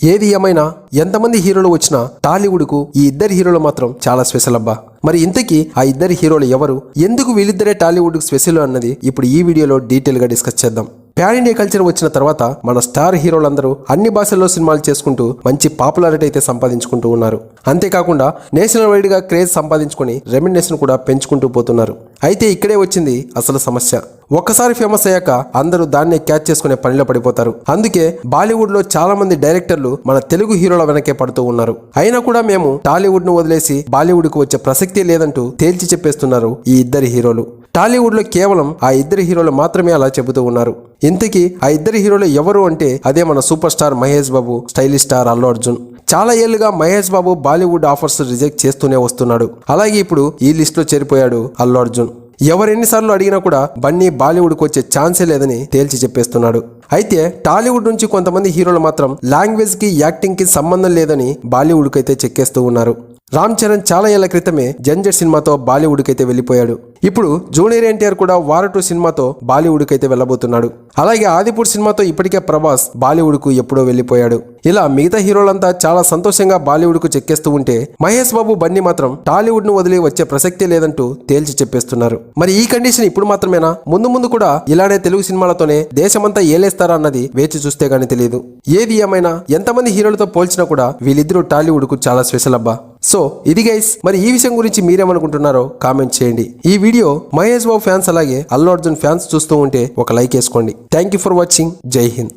ఏది ఏమైనా ఎంతమంది హీరోలు వచ్చినా టాలీవుడ్కు ఈ ఇద్దరు హీరోలు మాత్రం చాలా స్పెషల్ అబ్బా. మరి ఇంతకీ ఆ ఇద్దరు హీరోలు ఎవరు, ఎందుకు వీళ్ళిద్దరే టాలీవుడ్కు స్పెషల్ అన్నది ఇప్పుడు ఈ వీడియోలో డీటెయిల్గా డిస్కస్ చేద్దాం. ప్యాన్ ఇండియా కల్చర్ వచ్చిన తర్వాత మన స్టార్ హీరోలందరూ అన్ని భాషల్లో సినిమాలు చేసుకుంటూ మంచి పాపులారిటీ అయితే సంపాదించుకుంటూ ఉన్నారు. అంతేకాకుండా నేషనల్ వైడ్ గా క్రేజ్ సంపాదించుకుని రెమ్యునరేషన్ కూడా పెంచుకుంటూ పోతున్నారు. అయితే ఇక్కడే వచ్చింది అసలు సమస్య. ఒక్కసారి ఫేమస్ అయ్యాక అందరూ దాన్నే క్యాచ్ చేసుకునే పనిలో పడిపోతారు. అందుకే బాలీవుడ్ లో చాలా మంది డైరెక్టర్లు మన తెలుగు హీరోల వెనకే పడుతూ ఉన్నారు. అయినా కూడా మేము టాలీవుడ్ ను వదిలేసి బాలీవుడ్ కు వచ్చే ప్రసక్తే లేదంటూ తేల్చి చెప్పేస్తున్నారు ఈ ఇద్దరు హీరోలు. టాలీవుడ్ లో కేవలం ఆ ఇద్దరు హీరోలు మాత్రమే అలా చెబుతూ ఉన్నారు. ఇంతకీ ఆ ఇద్దరు హీరోలు ఎవరు అంటే అదే మన super star Mahesh Babu, stylish star Allu Arjun. చాలా ఏళ్లుగా మహేష్ బాబు బాలీవుడ్ ఆఫర్స్ రిజెక్ట్ చేస్తూనే వస్తున్నాడు. అలాగే ఇప్పుడు ఈ లిస్ట్ లో చేరిపోయాడు అల్లు అర్జున్. ఎవరెన్నిసార్లు అడిగినా కూడా బన్నీ బాలీవుడ్కి వచ్చే ఛాన్సే లేదని తేల్చి చెప్పేస్తున్నాడు. అయితే టాలీవుడ్ నుంచి కొంతమంది హీరోలు మాత్రం లాంగ్వేజ్ కి యాక్టింగ్ కి సంబంధం లేదని బాలీవుడ్కి అయితే చెక్కేస్తూ ఉన్నారు. రామ్ చరణ్ చాలా ఏళ్ల క్రితమే జంజట్ సినిమాతో బాలీవుడ్కి అయితే వెళ్ళిపోయాడు. ఇప్పుడు జూనియర్ ఎన్టీఆర్ కూడా వార్ 2 సినిమాతో బాలీవుడ్కి అయితే వెళ్ళబోతున్నాడు. అలాగే ఆదిపూర్ సినిమాతో ఇప్పటికే ప్రభాస్ బాలీవుడ్కు ఎప్పుడో వెళ్ళిపోయాడు. ఇలా మిగతా హీరోలంతా చాలా సంతోషంగా బాలీవుడ్కు చెక్కేస్తూ ఉంటే మహేష్ బాబు, బన్నీ మాత్రం టాలీవుడ్ ను వదిలి వచ్చే ప్రసక్తే లేదంటూ తేల్చి చెప్పేస్తున్నారు. మరి ఈ కండిషన్ ఇప్పుడు మాత్రమేనా, ముందు ముందు కూడా ఇలానే తెలుగు సినిమాలతోనే దేశమంతా ఏలేస్తారా అన్నది వేచి చూస్తే గానీ తెలియదు. ఏది ఏమైనా ఎంతమంది హీరోలతో పోల్చినా కూడా వీళ్ళిద్దరూ టాలీవుడ్కు చాలా స్పెషల్ అబ్బా. సో ఇది గైస్, మరి ఈ విషయం గురించి మీరేమనుకుంటున్నారో కామెంట్ చేయండి. ఈ వీడియో మహేష్ బాబు ఫ్యాన్స్ అలాగే అల్లు అర్జున్ ఫ్యాన్స్ చూస్తూ ఉంటే ఒక లైక్ వేసుకోండి. Thank you for watching. జై హింద్.